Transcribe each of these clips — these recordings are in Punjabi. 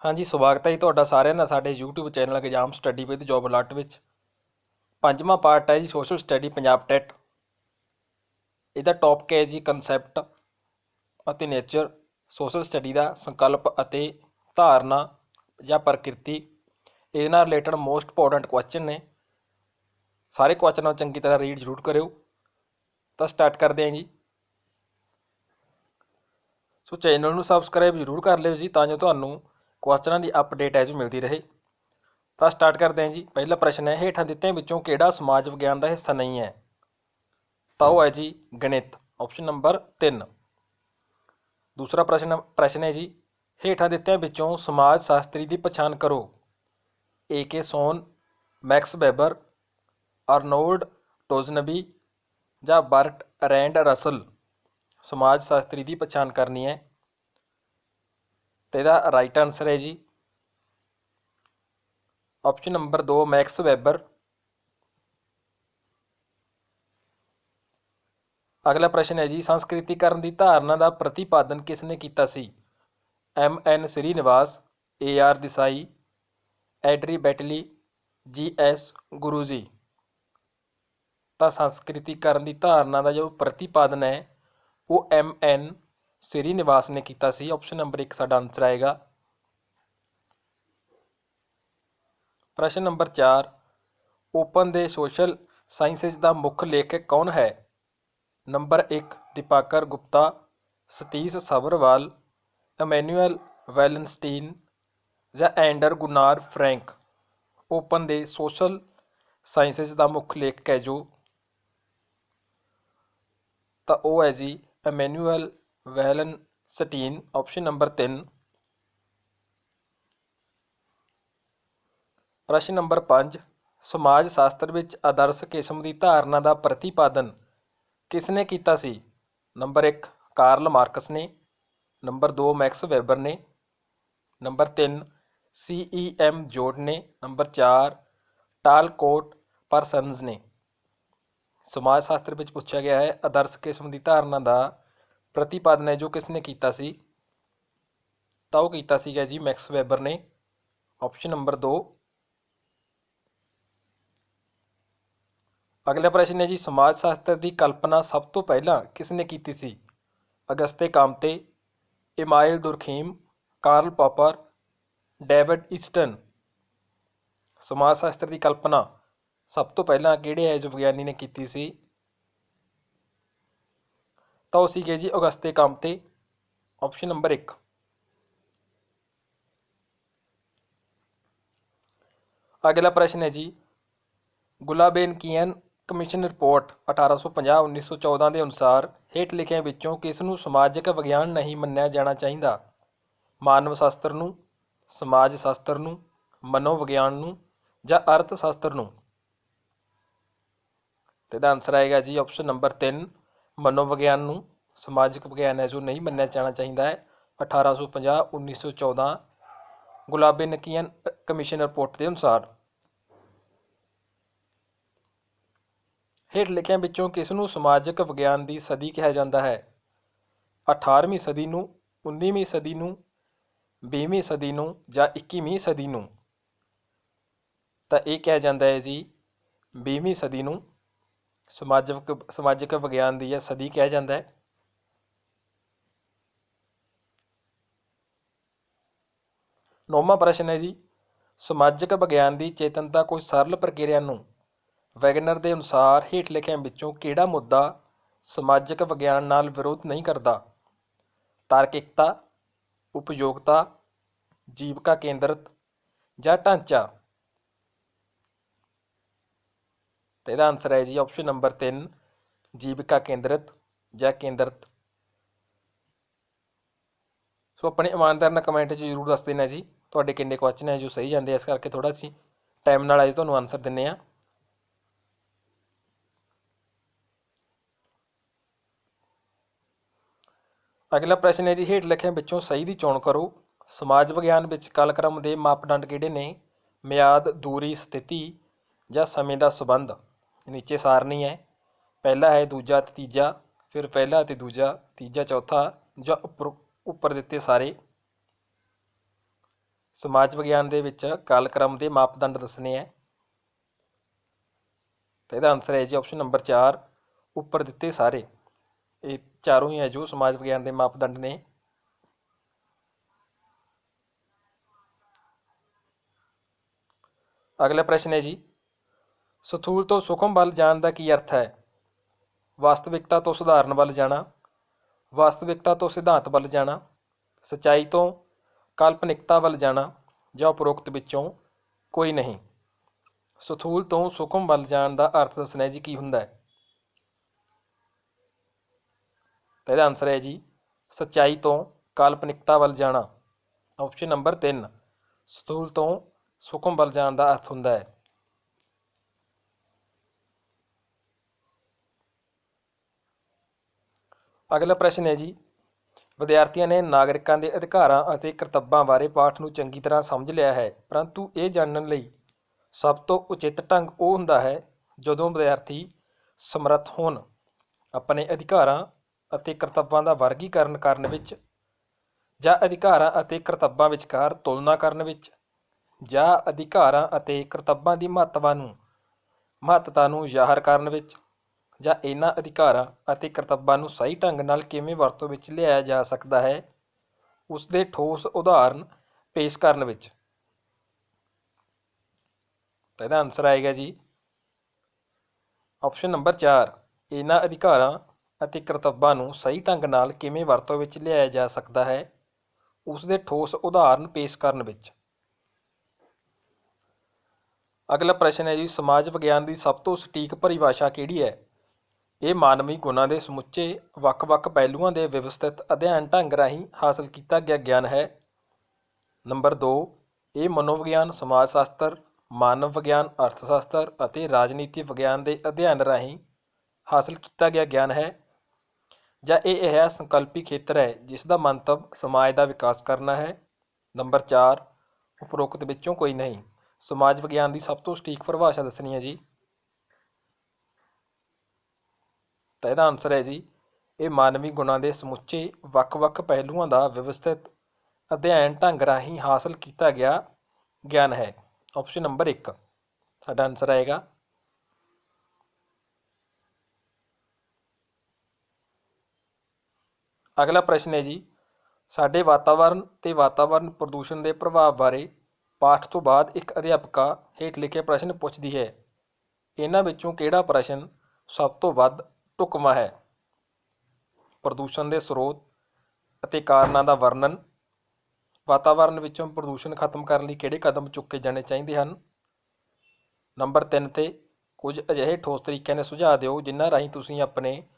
हाँ जी, स्वागत है जी ਤੁਹਾਡਾ ਸਾਰਿਆਂ ਦਾ ਸਾਡੇ YouTube channel exam study with job alert ਵਿੱਚ। ਪੰਜਵਾਂ ਪਾਰਟ ਹੈ ਜੀ ਸੋਸ਼ਲ ਸਟੱਡੀ ਪੰਜਾਬ ਟੈਟ। ਇਹਦਾ ਟੌਪਿਕ ਹੈ ਜੀ ਕਨਸੈਪਟ ਅਤੇ ਨੇਚਰ। ਸੋਸ਼ਲ ਸਟੱਡੀ ਦਾ ਸੰਕਲਪ ਅਤੇ ਧਾਰਨਾ ਜਾਂ ਪ੍ਰਕਿਰਤੀ। ਇਹਦੇ ਨਾਲ ਰਿਲੇਟਡ ਮੋਸਟ ਇੰਪੋਰਟੈਂਟ ਕੁਐਸਚਨ ਨੇ। ਸਾਰੇ ਕੁਐਸਚਨਾਂ ਨੂੰ ਚੰਗੀ ਤਰ੍ਹਾਂ ਰੀਡ ਜ਼ਰੂਰ ਕਰਿਓ। ਤਾਂ ਸਟਾਰਟ ਕਰਦੇ ਹਾਂ ਜੀ। ਸੋ ਚੈਨਲ ਨੂੰ ਸਬਸਕ੍ਰਾਈਬ ਜ਼ਰੂਰ ਕਰ ਲਿਓ ਜੀ, ਤਾਂ ਜੋ ਤੁਹਾਨੂੰ ਕੁਐਸਚਨਾਂ ਦੀ ਅਪਡੇਟ ਹੈ ਜੋ ਮਿਲਦੀ ਰਹੇ। ਤਾਂ ਸਟਾਰਟ ਕਰਦੇ ਹਾਂ ਜੀ। ਪਹਿਲਾ ਪ੍ਰਸ਼ਨ ਹੈ, ਹੇਠਾਂ ਦਿੱਤਿਆਂ ਵਿੱਚੋਂ ਕਿਹੜਾ ਸਮਾਜ ਵਿਗਿਆਨ ਦਾ ਹਿੱਸਾ ਨਹੀਂ ਹੈ? ਤਾਂ ਉਹ ਹੈ ਜੀ ਗਣਿਤ, ਆਪਸ਼ਨ ਨੰਬਰ 3। ਦੂਸਰਾ ਪ੍ਰਸ਼ਨ ਹੈ ਜੀ, ਹੇਠਾਂ ਦਿੱਤਿਆਂ ਵਿੱਚੋਂ ਸਮਾਜ ਸ਼ਾਸਤਰੀ ਦੀ ਪਛਾਣ ਕਰੋ। ਏ ਸੋਨ, ਮੈਕਸ ਵੈਬਰ, ਅਰਨੋਲਡ ਟੋਜ਼ਨਬੀ ਜਾਂ ਬਰਟ ਰੈਂਡ ਰਸਲ। ਸਮਾਜ ਸ਼ਾਸਤਰੀ ਦੀ ਪਛਾਣ ਕਰਨੀ ਹੈ ਤੇ ਇਹਦਾ ਰਾਈਟ ਆਨਸਰ ਹੈ ਜੀ ਆਪਸ਼ਨ ਨੰਬਰ 2 ਮੈਕਸ ਵੈਬਰ। ਅਗਲਾ ਪ੍ਰਸ਼ਨ ਹੈ ਜੀ, ਸੰਸਕ੍ਰਿਤੀਕਰਨ ਦੀ ਧਾਰਨਾ ਦਾ ਪ੍ਰਤੀਪਾਦਨ ਕਿਸ ਨੇ ਕੀਤਾ ਸੀ? MN Srinivas, AR Desai, ਐਡਰੀ ਬੈਟਲੀ, GS Guru ji. ਤਾਂ ਸੰਸਕ੍ਰਿਤੀਕਰਨ ਦੀ ਧਾਰਨਾ ਦਾ ਜੋ ਪ੍ਰਤੀਪਾਦਨ ਹੈ ਉਹ MN ਸ੍ਰੀਨਿਵਾਸ ਨੇ ਕੀਤਾ ਸੀ। ਆਪਸ਼ਨ ਨੰਬਰ 1 ਸਾਡਾ ਆਨਸਰ ਆਏਗਾ। ਪ੍ਰਸ਼ਨ ਨੰਬਰ 4, ਓਪਨ ਦੇ ਸੋਸ਼ਲ ਸਾਇੰਸਿਜ਼ ਦਾ ਮੁੱਖ ਲੇਖਕ ਕੌਣ ਹੈ? ਨੰਬਰ 1 ਦੀਪਾਕਰ ਗੁਪਤਾ, ਸਤੀਸ਼ ਸਬਰਵਾਲ, ਇਮੈਨੂਅਲ ਵੈਲਨਸਟੀਨ ਜਾਂ ਐਂਡਰ ਗੁਨਾਰ ਫਰੈਂਕ। ਓਪਨ ਦੇ ਸੋਸ਼ਲ ਸਾਇੰਸਿਜ਼ ਦਾ ਮੁੱਖ ਲੇਖਕ ਹੈ ਜੋ, ਤਾਂ ਉਹ ਹੈ ਜੀ ਇਮੈਨੂਅਲ ਵੈਲਨਸਟੀਨ, ਆਪਸ਼ਨ ਨੰਬਰ 3। ਪ੍ਰਸ਼ਨ ਨੰਬਰ 5, ਸਮਾਜ ਸ਼ਾਸਤਰ ਵਿੱਚ ਆਦਰਸ਼ ਕਿਸਮ ਦੀ ਧਾਰਨਾ ਦਾ ਪ੍ਰਤੀਪਾਦਨ ਕਿਸ ਨੇ ਕੀਤਾ ਸੀ? ਨੰਬਰ 1 ਕਾਰਲ ਮਾਰਕਸ ਨੇ, ਨੰਬਰ 2 ਮੈਕਸ ਵੈਬਰ ਨੇ, ਨੰਬਰ 3 CEM ਜੋਡ ਨੇ, ਨੰਬਰ 4 ਟਾਲਕੋਟ ਪਰਸਨਜ਼ ਨੇ। ਸਮਾਜ ਸ਼ਾਸਤਰ ਵਿੱਚ ਪੁੱਛਿਆ ਗਿਆ ਹੈ ਆਦਰਸ਼ ਕਿਸਮ ਦੀ ਧਾਰਨਾ ਦਾ ਪ੍ਰਤੀਪਾਦਨ ਹੈ ਜੋ ਕਿਸ ਨੇ ਕੀਤਾ ਸੀ? ਤਾਂ ਉਹ ਕੀਤਾ ਸੀਗਾ ਜੀ ਮੈਕਸ ਵੈਬਰ ਨੇ, ਆਪਸ਼ਨ ਨੰਬਰ 2। ਅਗਲਾ ਪ੍ਰਸ਼ਨ ਹੈ ਜੀ, ਸਮਾਜ ਸ਼ਾਸਤਰ ਦੀ ਕਲਪਨਾ ਸਭ ਤੋਂ ਪਹਿਲਾਂ ਕਿਸ ਨੇ ਕੀਤੀ ਸੀ? ਅਗਸਤੇ ਕਾਮਤੇ, ਇਮਾਇਲ ਦੁਰਖੀਮ, ਕਾਰਲ ਪੋਪਰ, ਡੇਵਿਡ ਈਸਟਨ। ਸਮਾਜ ਸ਼ਾਸਤਰ ਦੀ ਕਲਪਨਾ ਸਭ ਤੋਂ ਪਹਿਲਾਂ ਕਿਹੜੇ ਹੈ ਜੋ ਵਿਗਿਆਨੀ ਨੇ ਕੀਤੀ ਸੀ? ਤਾਂ ਉਹ ਸੀਗੇ ਜੀ ਅਗਸਤੇ ਕਾਮਤੇ, ਆਪਸ਼ਨ ਨੰਬਰ 1। ਅਗਲਾ ਪ੍ਰਸ਼ਨ ਹੈ ਜੀ, ਗੁਲਾਬੇਨਕੀਅਨ ਕਮਿਸ਼ਨ ਰਿਪੋਰਟ 1850-1914 ਦੇ ਅਨੁਸਾਰ ਹੇਠ ਲਿਖਿਆਂ ਵਿੱਚੋਂ ਕਿਸ ਨੂੰ ਸਮਾਜਿਕ ਵਿਗਿਆਨ ਨਹੀਂ ਮੰਨਿਆ ਜਾਣਾ ਚਾਹੀਦਾ? ਮਾਨਵ ਸ਼ਾਸਤਰ ਨੂੰ, ਸਮਾਜ ਸ਼ਾਸਤਰ ਨੂੰ, ਮਨੋਵਿਗਿਆਨ ਨੂੰ ਜਾਂ ਅਰਥ ਸ਼ਾਸਤਰ ਨੂੰ? ਤੇ ਇਹਦਾ ਆਨਸਰ ਆਏਗਾ ਜੀ ਆਪਸ਼ਨ ਨੰਬਰ 3 ਮਨੋਵਿਗਿਆਨ ਨੂੰ ਸਮਾਜਿਕ ਵਿਗਿਆਨ ਹੈ ਜੋ ਨਹੀਂ ਮੰਨਿਆ ਜਾਣਾ ਚਾਹੀਦਾ ਹੈ 1850-1914 ਗੁਲਾਬੇਨਕੀਅਨ ਕਮਿਸ਼ਨ ਰਿਪੋਰਟ ਦੇ ਅਨੁਸਾਰ। ਹੇਠ ਲਿਖਿਆਂ ਵਿੱਚੋਂ ਕਿਸ ਨੂੰ ਸਮਾਜਿਕ ਵਿਗਿਆਨ ਦੀ ਸਦੀ ਕਿਹਾ ਜਾਂਦਾ ਹੈ? 18ਵੀਂ ਸਦੀ ਨੂੰ, 19ਵੀਂ ਸਦੀ ਨੂੰ, 20ਵੀਂ ਸਦੀ ਨੂੰ ਜਾਂ 21ਵੀਂ ਸਦੀ ਨੂੰ? ਤਾਂ ਇਹ ਕਿਹਾ ਜਾਂਦਾ ਹੈ ਜੀ 20ਵੀਂ ਸਦੀ ਨੂੰ ਸਮਾਜਿਕ ਵਿਗਿਆਨ ਦੀ ਸਦੀ ਕਿਹਾ ਜਾਂਦਾ ਹੈ। ਨੌਵਾਂ ਪ੍ਰਸ਼ਨ ਹੈ ਜੀ, ਸਮਾਜਿਕ ਵਿਗਿਆਨ ਦੀ ਚੇਤਨਤਾ ਕੋਈ ਸਰਲ ਪ੍ਰਕਿਰਿਆ ਨੂੰ ਵੈਗਨਰ ਦੇ ਅਨੁਸਾਰ ਹੇਠ ਲਿਖਿਆਂ ਵਿੱਚੋਂ ਕਿਹੜਾ ਮੁੱਦਾ ਸਮਾਜਿਕ ਵਿਗਿਆਨ ਨਾਲ ਵਿਰੋਧ ਨਹੀਂ ਕਰਦਾ? ਤਾਰਕਿਕਤਾ, ਉਪਯੋਗਤਾ, ਜੀਵਕਾ ਕੇਂਦਰਿਤ ਜਾਂ ਢਾਂਚਾ? ਤੇ ਇਹਦਾ ਆਨਸਰ ਹੈ ਜੀ ਆਪਸ਼ਨ ਨੰਬਰ 3 ਜੀਵਕਾ ਕੇਂਦਰਿਤ ਜਾਂ ਕੇਂਦਰਿਤ। ਸੋ ਆਪਣੇ ਇਮਾਨਦਾਰ ਨਾਲ ਕਮੈਂਟ 'ਚ ਜ਼ਰੂਰ ਦੱਸ ਦੇਣਾ ਜੀ ਤੁਹਾਡੇ ਕਿੰਨੇ ਕੁਐਸਚਨ ਹੈ ਜੋ ਸਹੀ ਜਾਂਦੇ, ਇਸ ਕਰਕੇ ਥੋੜ੍ਹਾ ਅਸੀਂ ਟਾਈਮ ਨਾਲ ਅੱਜ ਤੁਹਾਨੂੰ ਆਨਸਰ ਦਿੰਦੇ ਹਾਂ। ਅਗਲਾ ਪ੍ਰਸ਼ਨ ਹੈ ਜੀ, ਹੇਠ ਲਿਖਿਆਂ ਵਿੱਚੋਂ ਸਹੀ ਦੀ ਚੋਣ ਕਰੋ। ਸਮਾਜ ਵਿਗਿਆਨ ਵਿੱਚ ਕਾਲਕ੍ਰਮ ਦੇ ਮਾਪਦੰਡ ਕਿਹੜੇ ਨੇ? ਮਿਆਦ, ਦੂਰੀ, ਸਥਿਤੀ ਜਾਂ ਸਮੇਂ ਦਾ ਸੰਬੰਧ। ਨੀਚੇ ਸਾਰਨੀ ਹੈ, ਪਹਿਲਾ ਹੈ, ਦੂਜਾ ਤੇ ਤੀਜਾ, ਫਿਰ ਪਹਿਲਾ ਅਤੇ ਦੂਜਾ, ਤੀਜਾ ਚੌਥਾ ਜਾਂ ਉੱਪਰ ਦਿੱਤੇ ਸਾਰੇ। ਸਮਾਜ ਵਿਗਿਆਨ ਦੇ ਵਿੱਚ ਕਾਲਕ੍ਰਮ ਦੇ ਮਾਪਦੰਡ ਦੱਸਣੇ ਹੈ। ਤਾਂ ਇਹਦਾ ਆਨਸਰ ਹੈ ਜੀ ਆਪਸ਼ਨ ਨੰਬਰ 4, ਉੱਪਰ ਦਿੱਤੇ ਸਾਰੇ। ਇਹ ਚਾਰੋਂ ਹੀ ਹੈ ਜੋ ਸਮਾਜ ਵਿਗਿਆਨ ਦੇ ਮਾਪਦੰਡ ਨੇ। ਅਗਲਾ ਪ੍ਰਸ਼ਨ ਹੈ ਜੀ, ਸਥੂਲ ਤੋਂ ਸੂਖਮ ਵੱਲ ਜਾਣ ਦਾ ਕੀ ਅਰਥ ਹੈ? ਵਾਸਤਵਿਕਤਾ ਤੋਂ ਸਧਾਰਨ ਵੱਲ ਜਾਣਾ, ਵਾਸਤਵਿਕਤਾ ਤੋਂ ਸਿਧਾਂਤ ਵੱਲ ਜਾਣਾ, ਸੱਚਾਈ ਤੋਂ ਕਾਲਪਨਿਕਤਾ ਵੱਲ ਜਾਣਾ, ਜਾਂ ਉਪਰੋਕਤ ਵਿੱਚੋਂ ਕੋਈ ਨਹੀਂ। ਸਥੂਲ ਤੋਂ ਸੂਖਮ ਵੱਲ ਜਾਣ ਦਾ ਅਰਥ ਦੱਸਣਾ ਜੀ ਕੀ ਹੁੰਦਾ ਹੈ? ਤਾਂ ਇਹਦਾ ਆਨਸਰ ਹੈ ਜੀ ਸੱਚਾਈ ਤੋਂ ਕਾਲਪਨਿਕਤਾ ਵੱਲ ਜਾਣਾ। ਆਪਸ਼ਨ ਨੰਬਰ 3, ਸਥੂਲ ਤੋਂ ਸੂਖਮ ਵੱਲ ਜਾਣ ਦਾ ਅਰਥ ਹੁੰਦਾ ਹੈ। ਅਗਲਾ ਪ੍ਰਸ਼ਨ ਹੈ ਜੀ, ਵਿਦਿਆਰਥੀਆਂ ਨੇ ਨਾਗਰਿਕਾਂ ਦੇ ਅਧਿਕਾਰਾਂ ਅਤੇ ਕਰਤੱਵਾਂ ਬਾਰੇ ਪਾਠ ਨੂੰ ਚੰਗੀ ਤਰ੍ਹਾਂ ਸਮਝ ਲਿਆ ਹੈ, ਪਰੰਤੂ ਇਹ ਜਾਣਨ ਲਈ ਸਭ ਤੋਂ ਉਚਿਤ ਢੰਗ ਉਹ ਹੁੰਦਾ ਹੈ ਜਦੋਂ ਵਿਦਿਆਰਥੀ ਸਮਰੱਥ ਹੋਣ ਆਪਣੇ ਅਧਿਕਾਰਾਂ ਅਤੇ ਕਰਤੱਵਾਂ ਦਾ ਵਰਗੀਕਰਨ ਕਰਨ ਵਿੱਚ, ਜਾਂ ਅਧਿਕਾਰਾਂ ਅਤੇ ਕਰਤੱਵਾਂ ਵਿਚਕਾਰ ਤੁਲਨਾ ਕਰਨ ਵਿੱਚ, ਜਾਂ ਅਧਿਕਾਰਾਂ ਅਤੇ ਕਰਤੱਵਾਂ ਦੀ ਮਹੱਤਤਾ ਨੂੰ ਜ਼ਾਹਰ ਕਰਨ ਵਿੱਚ, ਜਾਂ ਇਹਨਾਂ ਅਧਿਕਾਰਾਂ ਅਤੇ ਕਰਤੱਵਾਂ ਨੂੰ ਸਹੀ ਢੰਗ ਨਾਲ ਕਿਵੇਂ ਵਰਤੋਂ ਵਿੱਚ ਲਿਆਇਆ ਜਾ ਸਕਦਾ ਹੈ, ਉਸ ਦੇ ਠੋਸ ਉਦਾਹਰਨ ਪੇਸ਼ ਕਰਨ ਵਿੱਚ। ਤਾਂ ਇਹਦਾ ਆਨਸਰ ਆਏਗਾ ਜੀ ਆਪਸ਼ਨ ਨੰਬਰ 4, ਇਹਨਾਂ ਅਧਿਕਾਰਾਂ ਅਤੇ ਕਰਤੱਵਾਂ ਨੂੰ ਸਹੀ ਢੰਗ ਨਾਲ ਕਿਵੇਂ ਵਰਤੋਂ ਵਿੱਚ ਲਿਆਇਆ ਜਾ ਸਕਦਾ ਹੈ, ਉਸ ਦੇ ਠੋਸ ਉਦਾਹਰਨ ਪੇਸ਼ ਕਰਨ ਵਿੱਚ। ਅਗਲਾ ਪ੍ਰਸ਼ਨ ਹੈ ਜੀ, ਸਮਾਜ ਵਿਗਿਆਨ ਦੀ ਸਭ ਤੋਂ ਸਟੀਕ ਪਰਿਭਾਸ਼ਾ ਕਿਹੜੀ ਹੈ? ਇਹ ਮਾਨਵੀ ਗੁਣਾਂ ਦੇ ਸਮੁੱਚੇ ਵੱਖ-ਵੱਖ ਪਹਿਲੂਆਂ ਦੇ ਵਿਵਸਥਿਤ ਅਧਿਐਨ ਢੰਗ ਰਾਹੀਂ ਹਾਸਲ ਕੀਤਾ ਗਿਆ ਗਿਆਨ ਹੈ। ਨੰਬਰ 2, ਇਹ ਮਨੋਵਿਗਿਆਨ, ਸਮਾਜ ਸ਼ਾਸਤਰ, ਮਾਨਵ ਵਿਗਿਆਨ, ਅਰਥ ਸ਼ਾਸਤਰ ਅਤੇ ਰਾਜਨੀਤੀ ਵਿਗਿਆਨ ਦੇ ਅਧਿਐਨ ਰਾਹੀਂ ਹਾਸਲ ਕੀਤਾ ਗਿਆ ਗਿਆਨ ਹੈ, ਜਾਂ ਇਹ ਅਜਿਹਾ ਸੰਕਲਪੀ ਖੇਤਰ ਹੈ ਜਿਸ ਦਾ ਮੰਤਵ ਸਮਾਜ ਦਾ ਵਿਕਾਸ ਕਰਨਾ ਹੈ। ਨੰਬਰ 4, ਉਪਰੋਕਤ ਵਿੱਚੋਂ ਕੋਈ ਨਹੀਂ। ਸਮਾਜ ਵਿਗਿਆਨ ਦੀ ਸਭ ਤੋਂ ਸਟੀਕ ਪਰਿਭਾਸ਼ਾ ਦੱਸਣੀ ਹੈ ਜੀ। ਤਾਂ ਇਹਦਾ ਆਨਸਰ ਹੈ ਜੀ, ਇਹ ਮਾਨਵੀ ਗੁਣਾਂ ਦੇ ਸਮੁੱਚੇ ਵੱਖ-ਵੱਖ ਪਹਿਲੂਆਂ ਦਾ ਵਿਵਸਥਿਤ ਅਧਿਐਨ ਢੰਗ ਰਾਹੀਂ ਹਾਸਲ ਕੀਤਾ ਗਿਆ ਗਿਆਨ ਹੈ। ਆਪਸ਼ਨ ਨੰਬਰ 1 ਸਾਡਾ ਆਨਸਰ ਆਏਗਾ। ਅਗਲਾ ਪ੍ਰਸ਼ਨ ਹੈ ਜੀ, ਸਾਡੇ ਵਾਤਾਵਰਣ ਤੇ ਵਾਤਾਵਰਣ ਪ੍ਰਦੂਸ਼ਣ ਦੇ ਪ੍ਰਭਾਵ ਬਾਰੇ ਪਾਠ ਤੋਂ ਬਾਅਦ ਇੱਕ ਅਧਿਆਪਕਾ ਹੇਠ ਲਿਖੇ ਪ੍ਰਸ਼ਨ ਪੁੱਛਦੀ ਹੈ। ਇਹਨਾਂ ਵਿੱਚੋਂ ਕਿਹੜਾ ਪ੍ਰਸ਼ਨ ਸਭ ਤੋਂ ਵੱਧ ਢੁਕਵਾਂ ਹੈ? ਪ੍ਰਦੂਸ਼ਣ ਦੇ ਸਰੋਤ ਅਤੇ ਕਾਰਨਾਂ ਦਾ ਵਰਣਨ, ਵਾਤਾਵਰਣ ਵਿੱਚੋਂ ਪ੍ਰਦੂਸ਼ਣ ਖਤਮ ਕਰਨ ਲਈ ਕਿਹੜੇ ਕਦਮ ਚੁੱਕੇ ਜਾਣੇ ਚਾਹੀਦੇ ਹਨ। ਨੰਬਰ 3 ਤੇ ਕੁਝ ਅਜਿਹੇ ਠੋਸ ਤਰੀਕਿਆਂ ਦੇ ਸੁਝਾਅ ਦਿਓ ਜਿਨ੍ਹਾਂ ਰਾਹੀਂ ਤੁਸੀਂ ਆਪਣੇ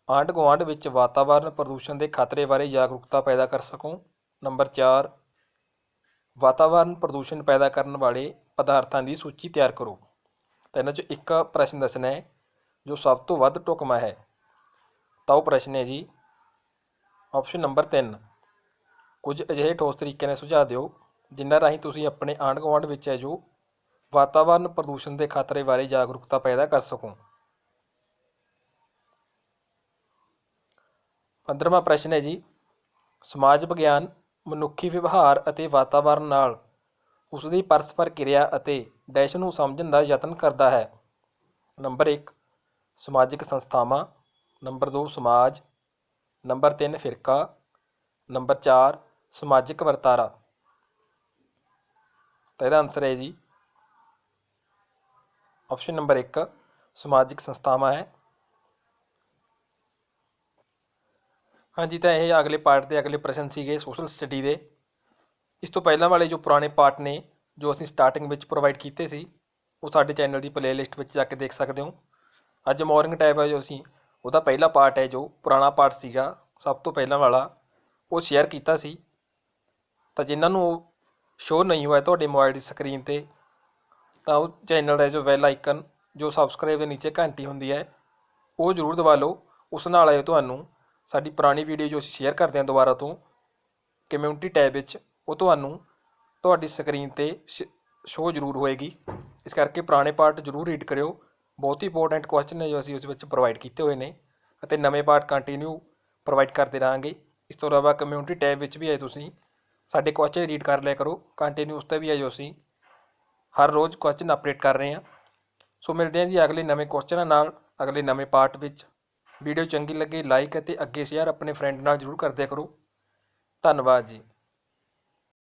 ਆਂਢ ਗੁਆਂਢ ਵਿੱਚ ਵਾਤਾਵਰਣ ਪ੍ਰਦੂਸ਼ਣ ਦੇ ਖਤਰੇ ਬਾਰੇ ਜਾਗਰੂਕਤਾ ਪੈਦਾ ਕਰ ਸਕੋ। ਨੰਬਰ 4, ਵਾਤਾਵਰਣ ਪ੍ਰਦੂਸ਼ਣ ਪੈਦਾ ਕਰਨ ਵਾਲੇ ਪਦਾਰਥਾਂ ਦੀ ਸੂਚੀ ਤਿਆਰ ਕਰੋ। ਤਾਂ ਇਹਨਾਂ 'ਚੋਂ ਇੱਕ ਪ੍ਰਸ਼ਨ ਦੱਸਣਾ ਹੈ ਜੋ ਸਭ ਤੋਂ ਵੱਧ ਢੁਕਵਾਂ ਹੈ। ਤਾਂ ਉਹ ਪ੍ਰਸ਼ਨ ਹੈ ਜੀ ਆਪਸ਼ਨ ਨੰਬਰ 3, ਕੁਝ ਅਜਿਹੇ ਠੋਸ ਤਰੀਕਿਆਂ ਦੇ ਸੁਝਾਅ ਦਿਓ ਜਿਨ੍ਹਾਂ ਰਾਹੀਂ ਤੁਸੀਂ ਆਪਣੇ ਆਂਢ ਗੁਆਂਢ ਵਿੱਚ ਹੈ ਜੋ ਵਾਤਾਵਰਣ ਪ੍ਰਦੂਸ਼ਣ ਦੇ ਖਤਰੇ ਬਾਰੇ ਜਾਗਰੂਕਤਾ ਪੈਦਾ ਕਰ ਸਕੋ। 15ਵਾਂ ਪ੍ਰਸ਼ਨ ਹੈ ਜੀ, ਸਮਾਜ ਵਿਗਿਆਨ ਮਨੁੱਖੀ ਵਿਵਹਾਰ ਅਤੇ ਵਾਤਾਵਰਣ ਨਾਲ ਉਸ ਦੀ ਪਰਸਪਰ ਕਿਰਿਆ ਅਤੇ ਡੈਸ਼ ਨੂੰ ਸਮਝਣ ਦਾ ਯਤਨ ਕਰਦਾ ਹੈ। ਨੰਬਰ 1, ਸਮਾਜਿਕ ਸੰਸਥਾਵਾਂ। ਨੰਬਰ 2, ਸਮਾਜ। ਨੰਬਰ 3, ਫਿਰਕਾ। ਨੰਬਰ 4, ਸਮਾਜਿਕ ਵਰਤਾਰਾ। ਤਾਂ ਇਹਦਾ ਆਨਸਰ ਹੈ ਜੀ ਆਪਸ਼ਨ ਨੰਬਰ 1, ਸਮਾਜਿਕ ਸੰਸਥਾਵਾਂ ਹੈ। ਹਾਂਜੀ, ਤਾਂ ਇਹ ਅਗਲੇ ਪਾਰਟ ਦੇ ਅਗਲੇ ਪ੍ਰਸ਼ਨ ਸੀਗੇ ਸੋਸ਼ਲ ਸਟੱਡੀ ਦੇ। ਇਸ ਤੋਂ ਪਹਿਲਾਂ ਵਾਲੇ ਜੋ ਪੁਰਾਣੇ ਪਾਰਟ ਨੇ ਜੋ ਅਸੀਂ ਸਟਾਰਟਿੰਗ ਵਿੱਚ ਪ੍ਰੋਵਾਈਡ ਕੀਤੇ ਸੀ ਉਹ ਸਾਡੇ ਚੈਨਲ ਦੀ ਪਲੇਲਿਸਟ ਵਿੱਚ ਜਾ ਕੇ ਦੇਖ ਸਕਦੇ ਹੋ। ਅੱਜ ਮੋਰਨਿੰਗ ਟਾਈਮ ਹੈ ਜੋ ਅਸੀਂ ਉਹਦਾ ਪਹਿਲਾ ਪਾਰਟ ਹੈ ਜੋ ਪੁਰਾਣਾ ਪਾਰਟ ਸੀਗਾ ਸਭ ਤੋਂ ਪਹਿਲਾਂ ਵਾਲਾ ਉਹ ਸ਼ੇਅਰ ਕੀਤਾ ਸੀ। ਤਾਂ ਜਿਨ੍ਹਾਂ ਨੂੰ ਸ਼ੋਅ ਨਹੀਂ ਹੋਇਆ ਤੁਹਾਡੇ ਮੋਬਾਈਲ ਦੀ ਸਕਰੀਨ 'ਤੇ ਤਾਂ ਉਹ ਚੈਨਲ ਦਾ ਜੋ ਬੈਲ ਆਈਕਨ ਜੋ ਸਬਸਕ੍ਰਾਈਬ ਦੇ ਨੀਚੇ ਘੰਟੀ ਹੁੰਦੀ ਹੈ ਉਹ ਜ਼ਰੂਰ ਦਬਾ ਲਓ। ਉਸ ਨਾਲ ਆਏ ਤੁਹਾਨੂੰ ਸਾਡੀ ਪੁਰਾਣੀ ਵੀਡੀਓ ਜੋ ਅਸੀਂ ਸ਼ੇਅਰ ਕਰਦੇ ਹਾਂ ਦੁਬਾਰਾ ਤੋਂ ਕਮਿਊਨਿਟੀ ਟੈਬ ਵਿੱਚ ਉਹ ਤੁਹਾਨੂੰ ਤੁਹਾਡੀ ਸਕਰੀਨ 'ਤੇ ਸ਼ੋਅ ਜ਼ਰੂਰ ਹੋਏਗੀ। ਇਸ ਕਰਕੇ ਪੁਰਾਣੇ ਪਾਰਟ ਜ਼ਰੂਰ ਰੀਡ ਕਰਿਓ। ਬਹੁਤ ਹੀ ਇੰਪੋਰਟੈਂਟ ਕੁਐਸਚਨ ਨੇ ਜੋ ਅਸੀਂ ਉਸ ਵਿੱਚ ਪ੍ਰੋਵਾਈਡ ਕੀਤੇ ਹੋਏ ਨੇ ਅਤੇ ਨਵੇਂ ਪਾਰਟ ਕੰਟੀਨਿਊ ਪ੍ਰੋਵਾਈਡ ਕਰਦੇ ਰਹਾਂਗੇ। ਇਸ ਤੋਂ ਇਲਾਵਾ ਕਮਿਊਨਿਟੀ ਟੈਬ ਵਿੱਚ ਵੀ ਹੈ ਤੁਸੀਂ ਸਾਡੇ ਕੁਐਸਚਨ ਰੀਡ ਕਰ ਲਿਆ ਕਰੋ ਕੰਟੀਨਿਊ, ਉਸ 'ਤੇ ਵੀ ਆਜੋ ਅਸੀਂ ਹਰ ਰੋਜ਼ ਕੁਐਸਚਨ ਅਪਡੇਟ ਕਰ ਰਹੇ ਹਾਂ। ਸੋ ਮਿਲਦੇ ਹਾਂ ਜੀ ਅਗਲੇ ਨਵੇਂ ਕੁਐਸਚਨਾਂ ਨਾਲ ਅਗਲੇ ਨਵੇਂ ਪਾਰਟ ਵਿੱਚ। ਵੀਡੀਓ ਚੰਗੀ ਲੱਗੇ ਲਾਈਕ ਅਤੇ ਅੱਗੇ ਸ਼ੇਅਰ ਆਪਣੇ ਫਰੈਂਡ ਨਾਲ ਜ਼ਰੂਰ ਕਰ ਦਿਆ ਕਰੋ। ਧੰਨਵਾਦ ਜੀ।